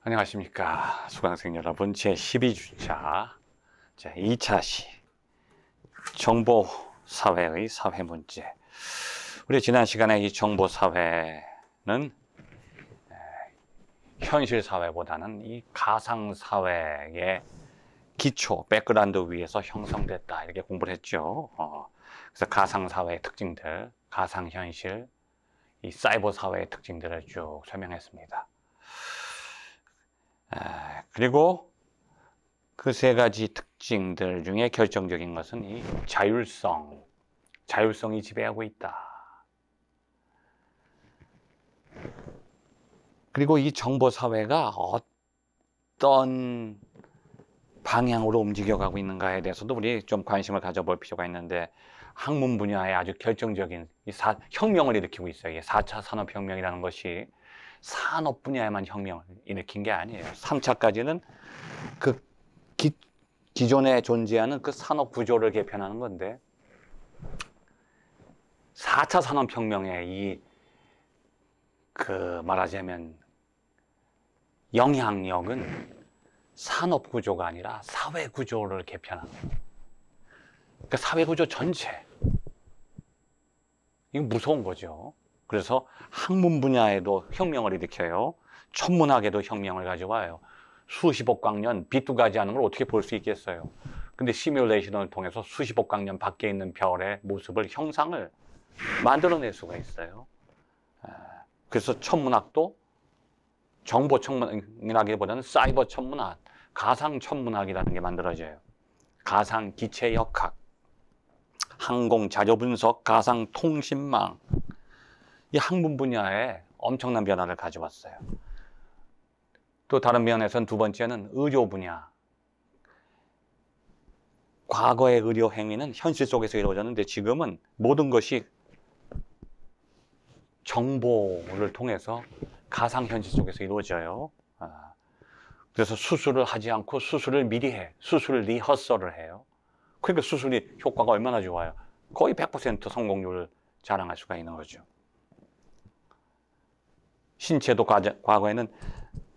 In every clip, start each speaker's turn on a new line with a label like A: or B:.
A: 안녕하십니까 수강생 여러분. 제12주차 2차 시 정보사회의 사회문제. 우리 지난 시간에 이 정보사회는 현실사회보다는 이 가상사회의 기초, 백그라운드 위에서 형성됐다 이렇게 공부를 했죠. 그래서 가상사회의 특징들, 가상현실, 이 사이버사회의 특징들을 쭉 설명했습니다. 그리고 그 세 가지 특징들 중에 결정적인 것은 이 자율성이 지배하고 있다. 그리고 이 정보사회가 어떤 방향으로 움직여가고 있는가에 대해서도 우리 좀 관심을 가져볼 필요가 있는데, 학문 분야에 아주 결정적인 혁명을 일으키고 있어요. 4차 산업혁명이라는 것이 산업 분야에만 혁명을 일으킨 게 아니에요. 3차까지는 그 기존에 존재하는 그 산업 구조를 개편하는 건데, 4차 산업혁명의 말하자면 영향력은 산업 구조가 아니라 사회 구조를 개편하는 거예요. 그러니까 사회 구조 전체. 이거 무서운 거죠. 그래서 학문 분야에도 혁명을 일으켜요. 천문학에도 혁명을 가져와요. 수십억 광년 빛도 가지 않은 걸 어떻게 볼 수 있겠어요. 근데 시뮬레이션을 통해서 수십억 광년 밖에 있는 별의 모습을, 형상을 만들어낼 수가 있어요. 그래서 천문학도 정보 천문학이라기보다는 사이버 천문학, 가상 천문학이라는 게 만들어져요. 가상 기체 역학, 항공 자료 분석, 가상 통신망. 이 학문 분야에 엄청난 변화를 가져왔어요. 또 다른 면에서는 두 번째는 의료 분야. 과거의 의료 행위는 현실 속에서 이루어졌는데, 지금은 모든 것이 정보를 통해서 가상현실 속에서 이루어져요. 그래서 수술을 하지 않고 수술을 미리 해. 수술 리허설을 해요. 그러니까 수술이 효과가 얼마나 좋아요. 거의 100% 성공률을 자랑할 수가 있는 거죠. 신체도 과거에는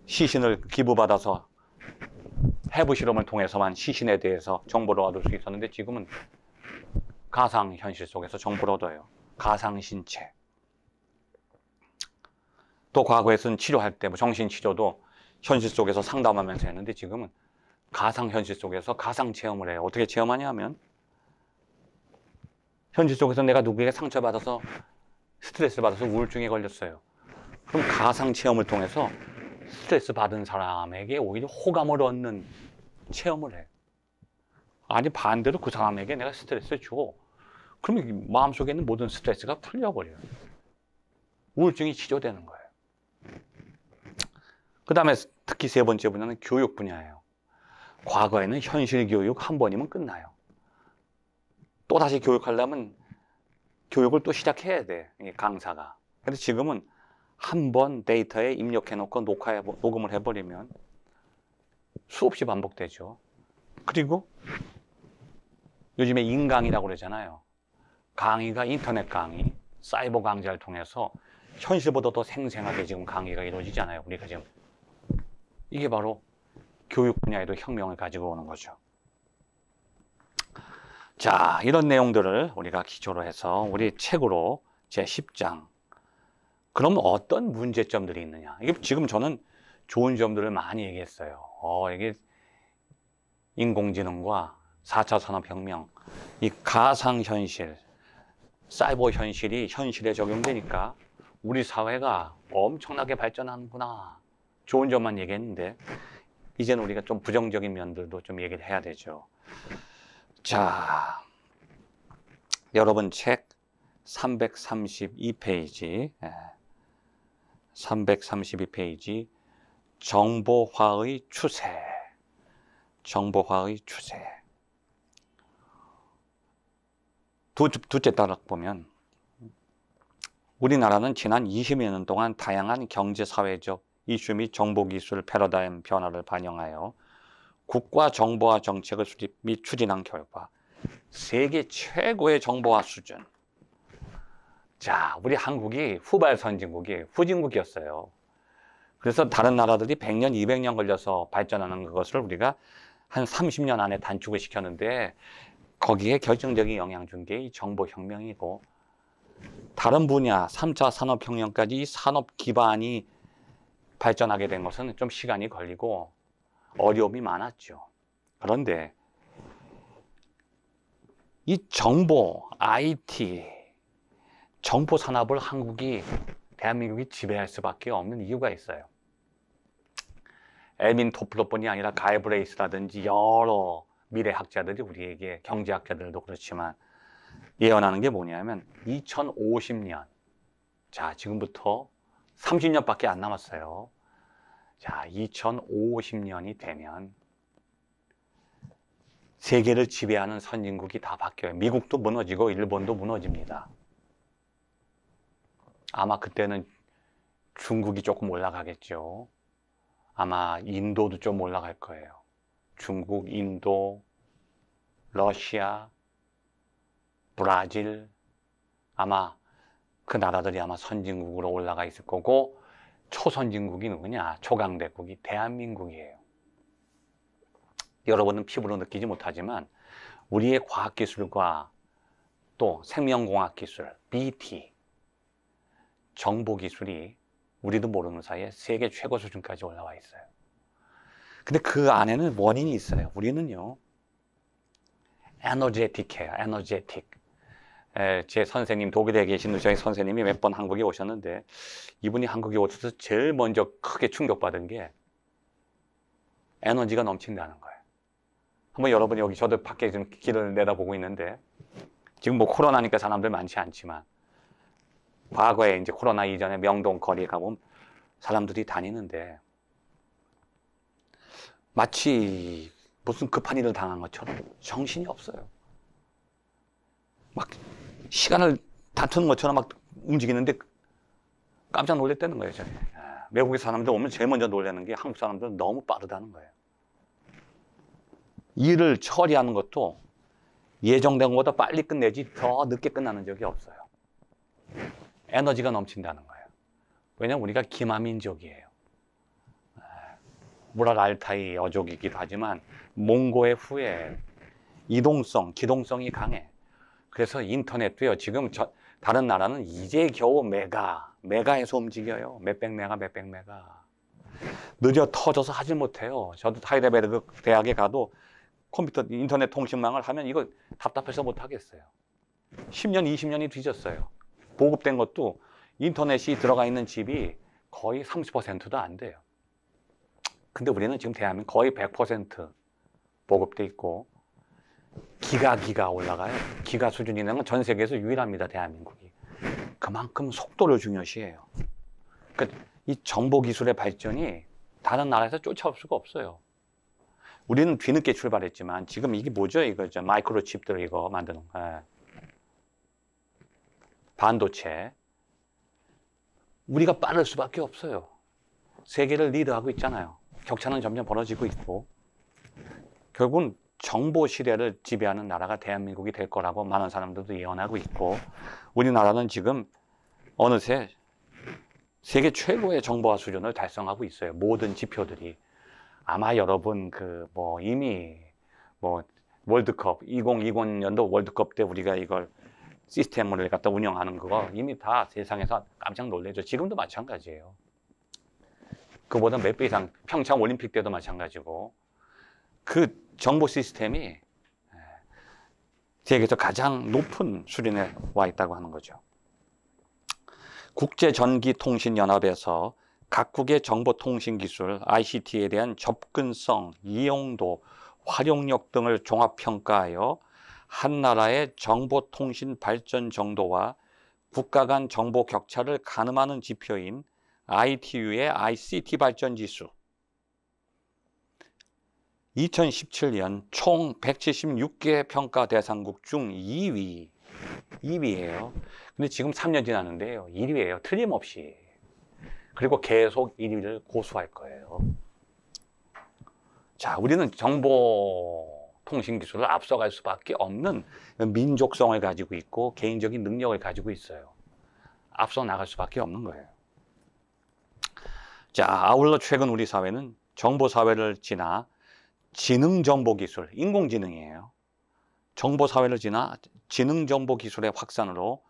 A: 시신을 기부받아서 해부 실험을 통해서만 시신에 대해서 정보를 얻을 수 있었는데, 지금은 가상현실 속에서 정보를 얻어요. 가상신체. 또 과거에서는 치료할 때 정신치료도 현실 속에서 상담하면서 했는데, 지금은 가상현실 속에서 가상체험을 해요. 어떻게 체험하냐 하면, 현실 속에서 내가 누구에게 상처받아서 스트레스 받아서 우울증에 걸렸어요. 그럼 가상체험을 통해서 스트레스 받은 사람에게 오히려 호감을 얻는 체험을 해. 아니 반대로 그 사람에게 내가 스트레스를 줘. 그러면 마음속에 있는 모든 스트레스가 풀려버려요. 우울증이 치료되는 거예요. 그 다음에 특히 세 번째 분야는 교육 분야예요. 과거에는 현실 교육 한 번이면 끝나요. 또 다시 교육하려면 교육을 또 시작해야 돼, 강사가. 근데 지금은 한 번 데이터에 입력해놓고 녹음을 해버리면 수없이 반복되죠. 그리고 요즘에 인강이라고 그러잖아요. 강의가 인터넷 강의, 사이버 강좌를 통해서 현실보다 더 생생하게 지금 강의가 이루어지잖아요. 우리가 지금 이게 바로 교육 분야에도 혁명을 가지고 오는 거죠. 자, 이런 내용들을 우리가 기초로 해서 우리 책으로 제10장, 그럼 어떤 문제점들이 있느냐. 이게 지금 저는 좋은 점들을 많이 얘기했어요. 이게 인공지능과 4차 산업혁명, 이 가상현실, 사이버 현실이 현실에 적용되니까 우리 사회가 엄청나게 발전하는구나. 좋은 점만 얘기했는데, 이제는 우리가 좀 부정적인 면들도 좀 얘기를 해야 되죠. 자, 여러분 책 332페이지, 332페이지, 정보화의 추세. 정보화의 추세. 두째 단락 보면, 우리나라는 지난 20여 년 동안 다양한 경제, 사회적 이슈 및 정보기술 패러다임 변화를 반영하여 국가 정보화 정책을 수립 및 추진한 결과 세계 최고의 정보화 수준. 자, 우리 한국이 후발 선진국이 후진국이었어요. 그래서 다른 나라들이 100년, 200년 걸려서 발전하는 것을 우리가 한 30년 안에 단축을 시켰는데 거기에 결정적인 영향 준 게 이 정보혁명이고 다른 분야, 3차 산업혁명까지 이 산업 기반이 발전하게 된 것은 좀 시간이 걸리고 어려움이 많았죠. 그런데 이 정보, IT, 정보 산업을 대한민국이 지배할 수밖에 없는 이유가 있어요. 엘민 토플러뿐이 아니라 가이 브레이스라든지 여러 미래학자들이 우리에게 경제학자들도 그렇지만 예언하는 게 뭐냐면 2050년, 자 지금부터 30년밖에 안 남았어요. 자 2050년이 되면 세계를 지배하는 선진국이 다 바뀌어요. 미국도 무너지고 일본도 무너집니다. 아마 그때는 중국이 조금 올라가겠죠. 아마 인도도 좀 올라갈 거예요. 중국, 인도, 러시아, 브라질, 아마 그 나라들이 아마 선진국으로 올라가 있을 거고 초선진국이 누구냐? 초강대국이 대한민국이에요. 여러분은 피부로 느끼지 못하지만 우리의 과학기술과 또 생명공학기술, BT, 정보기술이 우리도 모르는 사이에 세계 최고 수준까지 올라와 있어요. 근데 그 안에는 원인이 있어요. 우리는요, 에너제틱해요. 에너제틱. 제 선생님, 독일에 계신 저희 선생님이 몇 번 한국에 오셨는데 이분이 한국에 오셔서 제일 먼저 크게 충격받은 게 에너지가 넘친다는 거예요. 한번 여러분이 여기 저도 밖에 좀 길을 내다보고 있는데 지금 뭐 코로나니까 사람들 많지 않지만 과거에 이제 코로나 이전에 명동 거리에 가보면 사람들이 다니는데 마치 무슨 급한 일을 당한 것처럼 정신이 없어요. 막 시간을 다투는 것처럼 막 움직이는데 깜짝 놀랐다는 거예요. 저는. 외국의 사람들 오면 제일 먼저 놀라는 게 한국 사람들은 너무 빠르다는 거예요. 일을 처리하는 것도 예정된 것보다 빨리 끝내지 더 늦게 끝나는 적이 없어요. 에너지가 넘친다는 거예요. 왜냐하면 우리가 기마민족이에요. 무랄 알타이 어족이기도 하지만 몽고의 후예, 이동성, 기동성이 강해. 그래서 인터넷도요. 지금 다른 나라는 이제 겨우 메가에서 움직여요. 몇백 메가. 느려 터져서 하질 못해요. 저도 하이델베르크 대학에 가도 컴퓨터 인터넷 통신망을 하면 이거 답답해서 못 하겠어요. 10년, 20년이 뒤졌어요. 보급된 것도 인터넷이 들어가 있는 집이 거의 30%도 안 돼요. 근데 우리는 지금 대한민국 거의 100% 보급돼 있고 기가 올라가요. 기가 수준이 되는 건 전 세계에서 유일합니다. 대한민국이. 그만큼 속도를 중요시해요. 이 정보기술의 발전이 다른 나라에서 쫓아올 수가 없어요. 우리는 뒤늦게 출발했지만 지금 이게 뭐죠? 이거죠. 마이크로칩들 이거 만드는 거. 반도체. 우리가 빠를 수밖에 없어요. 세계를 리드하고 있잖아요. 격차는 점점 벌어지고 있고 결국은 정보 시대를 지배하는 나라가 대한민국이 될 거라고 많은 사람들도 예언하고 있고 우리나라는 지금 어느새 세계 최고의 정보화 수준을 달성하고 있어요. 모든 지표들이. 아마 여러분 이미 월드컵 2020년도 월드컵 때 우리가 이걸 시스템을 갖다 운영하는 거 이미 다 세상에서 깜짝 놀래죠. 지금도 마찬가지예요. 그보다 몇 배 이상 평창 올림픽 때도 마찬가지고 그 정보 시스템이 세계에서 가장 높은 수준에 와 있다고 하는 거죠. 국제전기통신연합에서 각국의 정보통신기술, ICT에 대한 접근성, 이용도, 활용력 등을 종합평가하여 한 나라의 정보통신 발전 정도와 국가 간 정보 격차를 가늠하는 지표인 ITU의 ICT 발전 지수 2017년 총 176개 평가 대상국 중 2위예요. 근데 지금 3년 지났는데요. 1위예요. 틀림없이. 그리고 계속 1위를 고수할 거예요. 자, 우리는 정보통신 기술을 앞서갈 수밖에 없는 민족성을 가지고 있고 개인적인 능력을 가지고 있어요. 앞서 나갈 수밖에 없는 거예요. 자, 아울러 최근 우리 사회는 정보 사회를 지나 지능정보기술, 인공지능이에요. 정보 사회를 지나 지능정보기술의 확산으로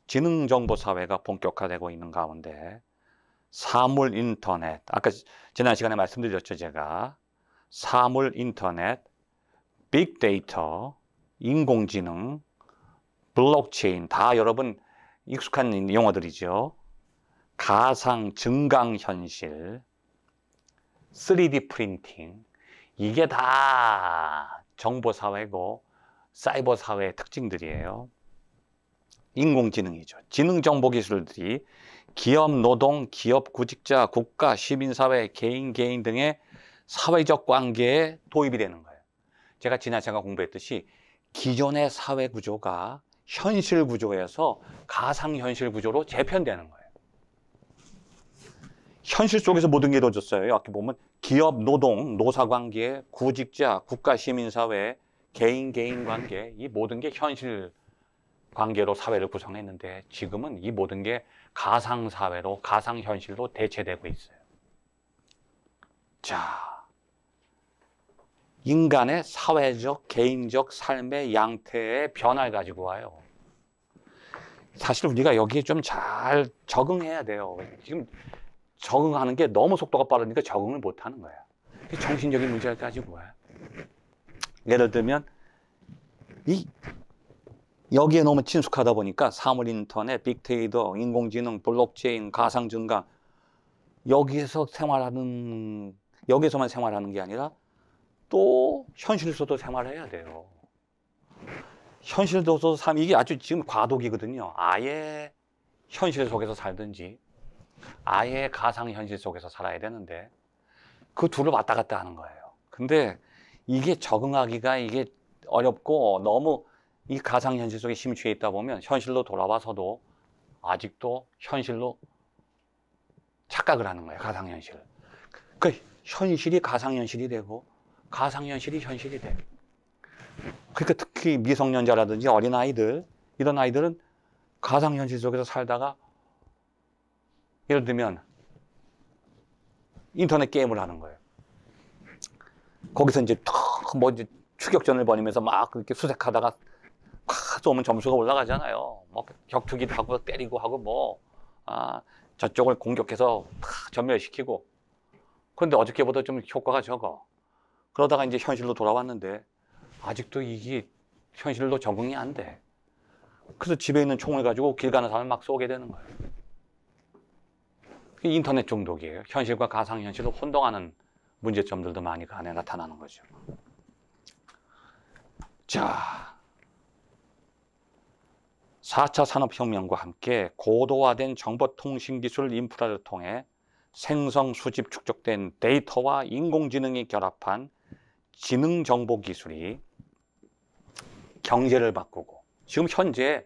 A: 지능정보사회가 본격화되고 있는 가운데 사물인터넷, 아까 지난 시간에 말씀드렸죠, 제가. 사물인터넷, 빅데이터, 인공지능, 블록체인, 다 여러분 익숙한 용어들이죠. 가상 증강현실, 3D 프린팅, 이게 다 정보사회고 사이버사회의 특징들이에요. 인공지능이죠. 지능정보기술들이 기업 노동, 기업 구직자, 국가, 시민사회, 개인 등의 사회적 관계에 도입이 되는 거예요. 제가 지난 시간에 공부했듯이 기존의 사회 구조가 현실 구조에서 가상현실 구조로 재편되는 거예요. 현실 속에서 모든 게 이루어졌어요. 여기 보면 기업, 노동, 노사관계, 구직자, 국가, 시민사회, 개인 관계, 이 모든 게 현실 관계로 사회를 구성했는데 지금은 이 모든 게 가상사회로, 가상현실로 대체되고 있어요. 자, 인간의 사회적, 개인적 삶의 양태의 변화를 가지고 와요. 사실 우리가 여기에 좀 잘 적응해야 돼요. 지금 적응하는 게 너무 속도가 빠르니까 적응을 못하는 거야. 정신적인 문제를 가지고 와요. 예를 들면 여기에 너무 친숙하다 보니까 사물인터넷, 빅데이터, 인공지능, 블록체인, 가상증강 여기서만 생활하는 게 아니라 또 현실에서도 생활해야 돼요. 현실에서도 삶, 이게 아주 지금 과도기거든요. 아예 현실 속에서 살든지 아예 가상현실 속에서 살아야 되는데 그 둘을 왔다 갔다 하는 거예요. 근데 이게 적응하기가 이게 어렵고 너무 이 가상현실 속에 심취해 있다 보면 현실로 돌아와서도 아직도 현실로 착각을 하는 거예요. 가상현실. 그 현실이 가상현실이 되고 가상현실이 현실이 돼. 그러니까 특히 미성년자라든지 어린아이들, 이런 아이들은 가상현실 속에서 살다가 예를 들면 인터넷 게임을 하는 거예요. 거기서 이제 추격전을 벌이면서 막 그렇게 수색하다가 팍 쏘면 점수가 올라가잖아요. 뭐 격투기도 하고 때리고 하고 저쪽을 공격해서 팍 전멸시키고. 그런데 어저께보다 좀 효과가 적어. 그러다가 이제 현실로 돌아왔는데 아직도 이게 현실로 적응이 안 돼. 그래서 집에 있는 총을 가지고 길 가는 사람을 막 쏘게 되는 거예요. 인터넷 중독이에요. 현실과 가상현실을 혼동하는 문제점들도 많이 그 안에 나타나는 거죠. 자, 4차 산업혁명과 함께 고도화된 정보통신기술 인프라를 통해 생성, 수집, 축적된 데이터와 인공지능이 결합한 지능정보기술이 경제를 바꾸고, 지금 현재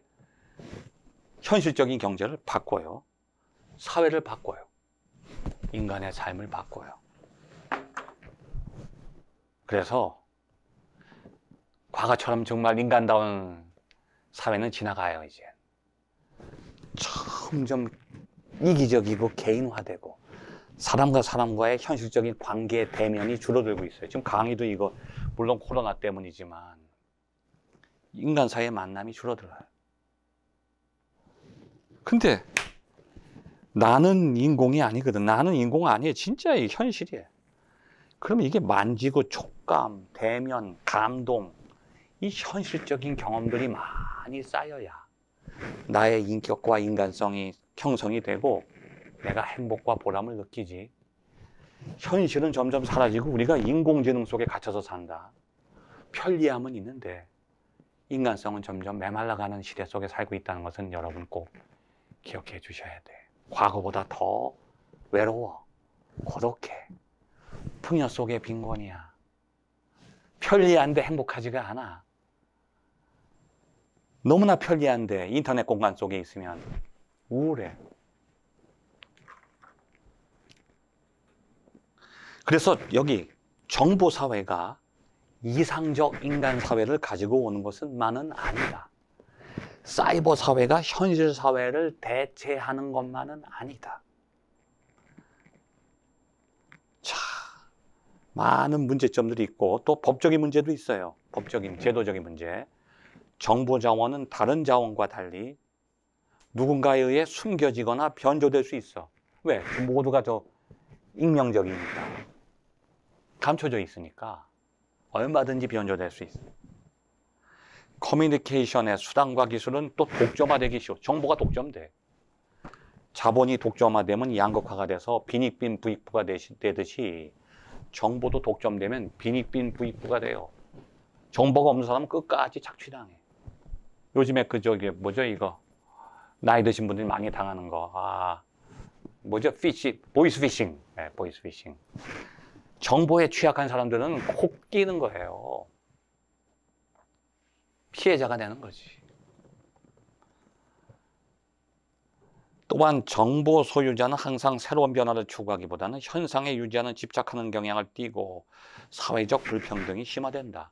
A: 현실적인 경제를 바꿔요. 사회를 바꿔요. 인간의 삶을 바꿔요. 그래서 과거처럼 정말 인간다운 사회는 지나가요, 이제. 점점 이기적이고 개인화되고 사람과 사람과의 현실적인 관계의 대면이 줄어들고 있어요. 지금 강의도 이거 물론 코로나 때문이지만 인간 사이의 만남이 줄어들어요. 근데 나는 인공이 아니거든. 나는 인공 아니에요. 진짜 이 현실이에요. 그러면 이게 만지고 촉감, 대면, 감동, 이 현실적인 경험들이 많이 쌓여야 나의 인격과 인간성이 형성이 되고 내가 행복과 보람을 느끼지. 현실은 점점 사라지고 우리가 인공지능 속에 갇혀서 산다. 편리함은 있는데 인간성은 점점 메말라가는 시대 속에 살고 있다는 것은 여러분 꼭 기억해 주셔야 돼. 과거보다 더 외로워, 고독해, 풍요 속의 빈곤이야. 편리한데 행복하지가 않아. 너무나 편리한데 인터넷 공간 속에 있으면 우울해. 그래서 여기 정보사회가 이상적 인간사회를 가지고 오는 것만은 아니다. 사이버사회가 현실사회를 대체하는 것만은 아니다. 많은 문제점들이 있고 또 법적인 문제도 있어요. 법적인, 제도적인 문제. 정보 자원은 다른 자원과 달리 누군가에 의해 숨겨지거나 변조될 수 있어. 왜? 모두가 더 익명적이니까. 감춰져 있으니까 얼마든지 변조될 수 있어. 커뮤니케이션의 수단과 기술은 또 독점화되기 쉬워. 정보가 독점돼. 자본이 독점화되면 양극화가 돼서 빈익빈 부익부가 되듯이 정보도 독점되면 빈익빈 부익부가 돼요. 정보가 없는 사람은 끝까지 착취당해. 요즘에 뭐죠 이거 나이 드신 분들이 많이 당하는 거. 뭐죠? 보이스 피싱. 네, 보이스 피싱. 정보에 취약한 사람들은 콕 끼는 거예요. 피해자가 되는 거지. 또한 정보 소유자는 항상 새로운 변화를 추구하기보다는 현상에 유지하는 집착하는 경향을 띠고 사회적 불평등이 심화된다.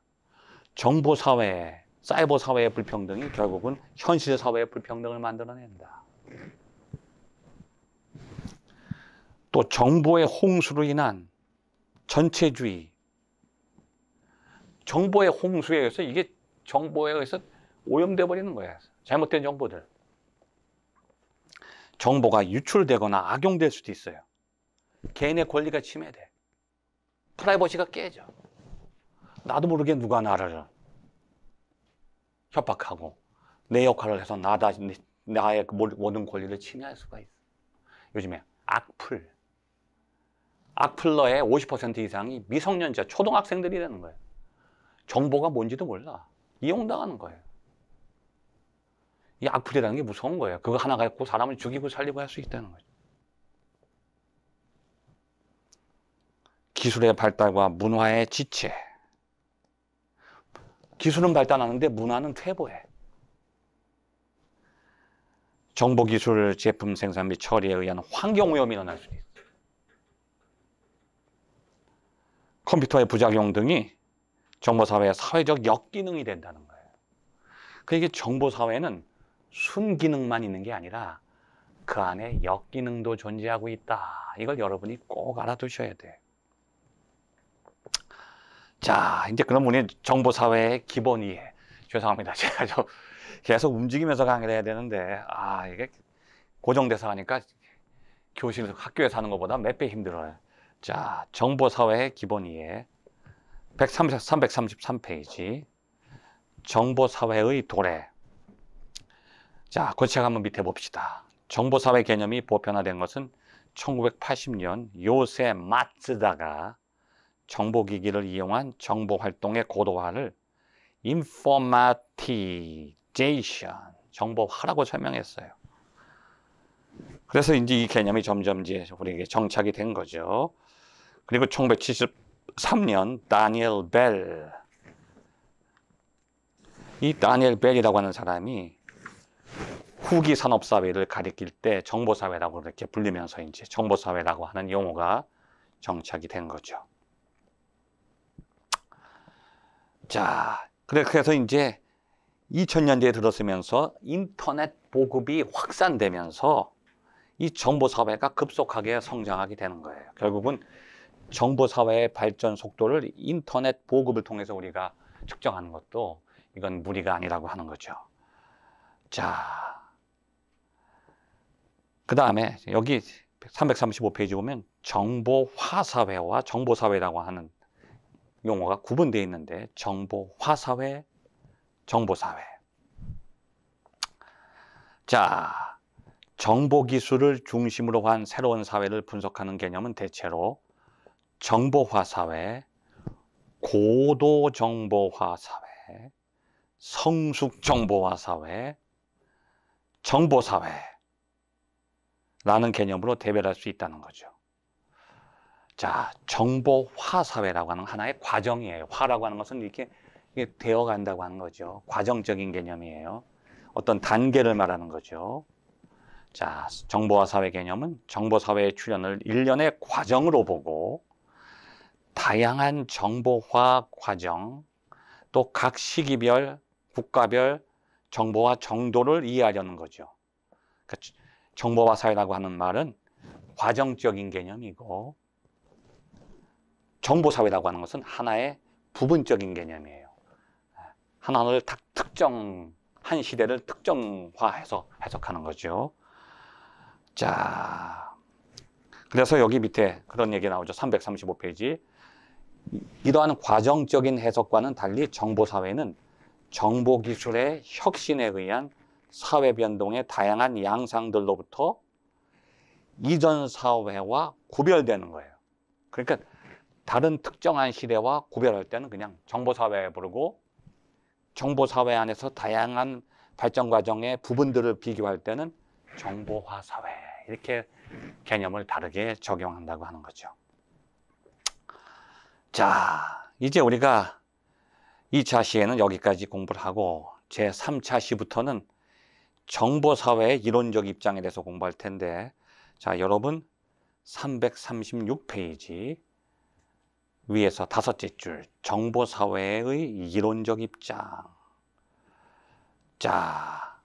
A: 정보 사회, 사이버 사회의 불평등이 결국은 현실 사회의 불평등을 만들어낸다. 또 정보의 홍수로 인한 전체주의, 정보의 홍수에 의해서 이게 정보에 의해서 오염돼 버리는 거야. 잘못된 정보들. 정보가 유출되거나 악용될 수도 있어요. 개인의 권리가 침해돼. 프라이버시가 깨져. 나도 모르게 누가 나를 협박하고 내 역할을 해서 나의 모든 권리를 침해할 수가 있어. 요즘에 악플러의 50% 이상이 미성년자, 초등학생들이 되는 거예요. 정보가 뭔지도 몰라. 이용당하는 거예요. 이 악플이라는 게 무서운 거예요. 그거 하나 갖고 사람을 죽이고 살리고 할 수 있다는 거죠. 기술의 발달과 문화의 지체. 기술은 발달하는데 문화는 퇴보해. 정보기술 제품 생산 및 처리에 의한 환경오염이 일어날 수도 있어요. 컴퓨터의 부작용 등이 정보사회의 사회적 역기능이 된다는 거예요. 그러니까 정보사회는 순기능만 있는 게 아니라 그 안에 역기능도 존재하고 있다. 이걸 여러분이 꼭 알아두셔야 돼. 자, 이제 그럼 우리 정보사회의 기본 이해. 죄송합니다. 제가 계속 움직이면서 강의를 해야 되는데, 이게 고정돼서 하니까 교실, 학교에서 하는 것보다 몇 배 힘들어요. 자, 정보사회의 기본 이해. 333페이지. 정보사회의 도래. 자, 그 책 한번 밑에 봅시다. 정보사회 개념이 보편화된 것은 1980년 요세 마츠다가 정보기기를 이용한 정보활동의 고도화를 informatization, 정보화라고 설명했어요. 그래서 이제 이 개념이 점점 이제 우리에게 정착이 된 거죠. 그리고 1973년 다니엘 벨, 이 다니엘 벨이라고 하는 사람이 후기 산업사회를 가리킬 때 정보사회라고 이렇게 불리면서 이제 정보사회라고 하는 용어가 정착이 된 거죠. 자, 그래서 이제 2000년대에 들어서면서 인터넷 보급이 확산되면서 이 정보사회가 급속하게 성장하게 되는 거예요. 결국은 정보사회의 발전 속도를 인터넷 보급을 통해서 우리가 측정하는 것도 이건 무리가 아니라고 하는 거죠. 자, 그 다음에 여기 335페이지 보면 정보화사회와 정보사회라고 하는 용어가 구분되어 있는데 정보화사회, 정보사회. 자, 정보기술을 중심으로 한 새로운 사회를 분석하는 개념은 대체로 정보화사회, 고도정보화사회, 성숙정보화사회, 정보사회라는 개념으로 대별할 수 있다는 거죠. 자, 정보화사회라고 하는 하나의 과정이에요. 화라고 하는 것은 이게 되어간다고 하는 거죠. 과정적인 개념이에요. 어떤 단계를 말하는 거죠. 자, 정보화사회 개념은 정보사회의 출현을 일련의 과정으로 보고 다양한 정보화 과정, 또 각 시기별, 국가별 정보화 정도를 이해하려는 거죠. 그러니까 정보화사회라고 하는 말은 과정적인 개념이고 정보사회라고 하는 것은 하나의 부분적인 개념이에요. 하나를 특정, 한 시대를 특정화해서 해석하는 거죠. 자, 그래서 여기 밑에 그런 얘기 나오죠. 335페이지. 이러한 과정적인 해석과는 달리 정보사회는 정보기술의 혁신에 의한 사회 변동의 다양한 양상들로부터 이전 사회와 구별되는 거예요. 그러니까 다른 특정한 시대와 구별할 때는 그냥 정보사회에 부르고, 정보사회 안에서 다양한 발전 과정의 부분들을 비교할 때는 정보화사회, 이렇게 개념을 다르게 적용한다고 하는 거죠. 자, 이제 우리가 2차 시에는 여기까지 공부를 하고 제3차 시부터는 정보사회의 이론적 입장에 대해서 공부할 텐데, 자, 여러분 336페이지 위에서 5째 줄, 정보사회의 이론적 입장. 자,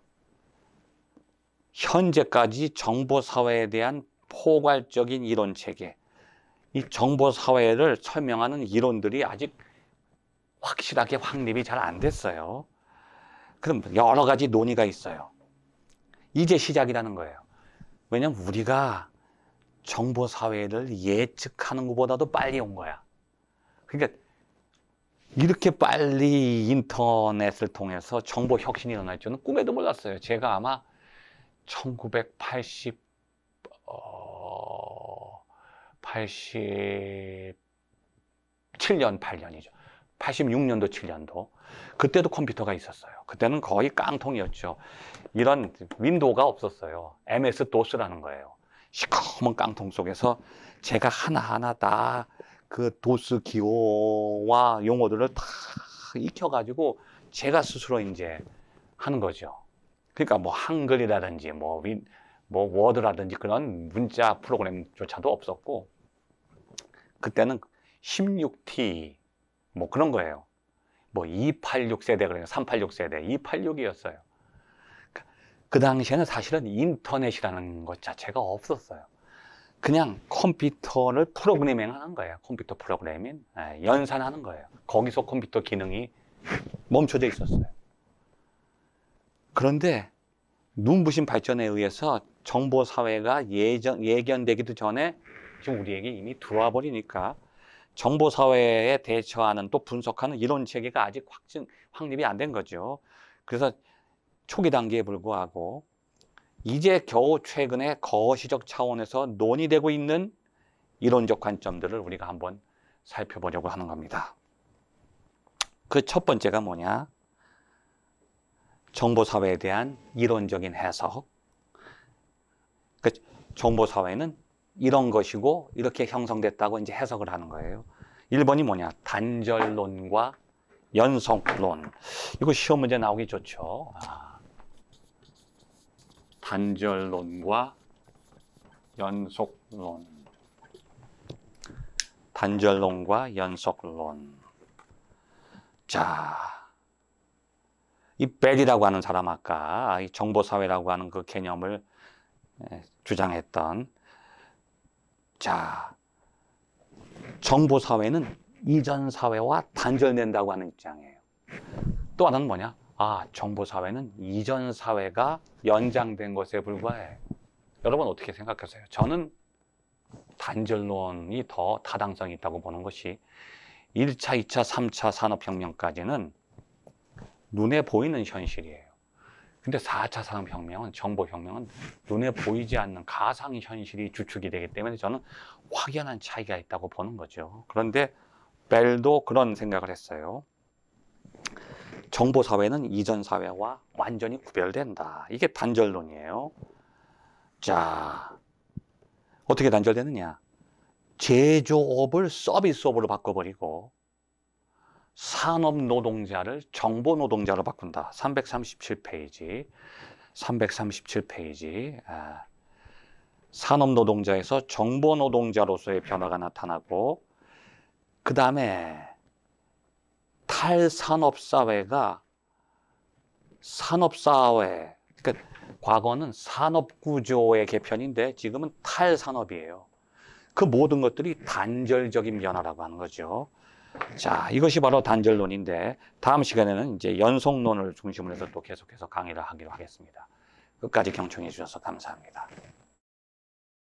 A: 현재까지 정보사회에 대한 포괄적인 이론체계, 이 정보사회를 설명하는 이론들이 아직 확실하게 확립이 잘 안 됐어요. 그럼 여러 가지 논의가 있어요. 이제 시작이라는 거예요. 왜냐면 우리가 정보사회를 예측하는 것보다도 빨리 온 거야. 그러니까 이렇게 빨리 인터넷을 통해서 정보 혁신이 일어날 줄은 꿈에도 몰랐어요. 제가 아마 1987년, 8년이죠. 86년도, 7년도. 그때도 컴퓨터가 있었어요. 그때는 거의 깡통이었죠. 이런 윈도우가 없었어요. MS-DOS라는 거예요. 시커먼 깡통 속에서 제가 하나하나 다 그 도스 기호와 용어들을 다 익혀가지고 제가 스스로 이제 하는 거죠. 그러니까 뭐 한글이라든지 뭐 워드라든지 그런 문자 프로그램조차도 없었고, 그때는 16T 뭐 그런 거예요. 뭐 286세대, 그러니까 386세대, 286이었어요. 그 당시에는 사실은 인터넷이라는 것 자체가 없었어요. 그냥 컴퓨터를 프로그래밍하는 거예요. 컴퓨터 프로그래밍, 연산하는 거예요. 거기서 컴퓨터 기능이 멈춰져 있었어요. 그런데 눈부신 발전에 의해서 정보사회가 예견되기도 전에 지금 우리에게 이미 들어와 버리니까 정보사회에 대처하는, 또 분석하는 이론 체계가 아직 확립이 안 된 거죠. 그래서 초기 단계에 불구하고 이제 겨우 최근에 거시적 차원에서 논의되고 있는 이론적 관점들을 우리가 한번 살펴보려고 하는 겁니다. 그 첫 번째가 뭐냐? 정보사회에 대한 이론적인 해석. 그 정보사회는 이런 것이고 이렇게 형성됐다고 이제 해석을 하는 거예요. 1번이 뭐냐? 단절론과 연속론. 이거 시험 문제 나오기 좋죠. 단절론과 연속론. 단절론과 연속론. 자, 이 벨이라고 하는 사람, 아까 이 정보사회라고 하는 그 개념을 주장했던, 자, 정보사회는 이전 사회와 단절된다고 하는 입장이에요. 또 하나는 뭐냐? 정보사회는 이전 사회가 연장된 것에 불과해. 여러분 어떻게 생각하세요? 저는 단절론이 더 타당성이 있다고 보는 것이, 1차, 2차, 3차 산업혁명까지는 눈에 보이는 현실이에요. 근데 4차 산업혁명은, 정보혁명은 눈에 보이지 않는 가상 현실이 주축이 되기 때문에 저는 확연한 차이가 있다고 보는 거죠. 그런데 벨도 그런 생각을 했어요. 정보사회는 이전 사회와 완전히 구별된다. 이게 단절론이에요. 자, 어떻게 단절되느냐? 제조업을 서비스업으로 바꿔버리고 산업 노동자를 정보 노동자로 바꾼다. 337페이지. 337페이지. 산업 노동자에서 정보 노동자로서의 변화가 나타나고, 그 다음에 탈산업사회가 산업사회, 그러니까 과거는 산업구조의 개편인데 지금은 탈산업이에요. 그 모든 것들이 단절적인 변화라고 하는 거죠. 자, 이것이 바로 단절론인데 다음 시간에는 이제 연속론을 중심으로 해서 또 계속해서 강의를 하기로 하겠습니다. 끝까지 경청해 주셔서 감사합니다.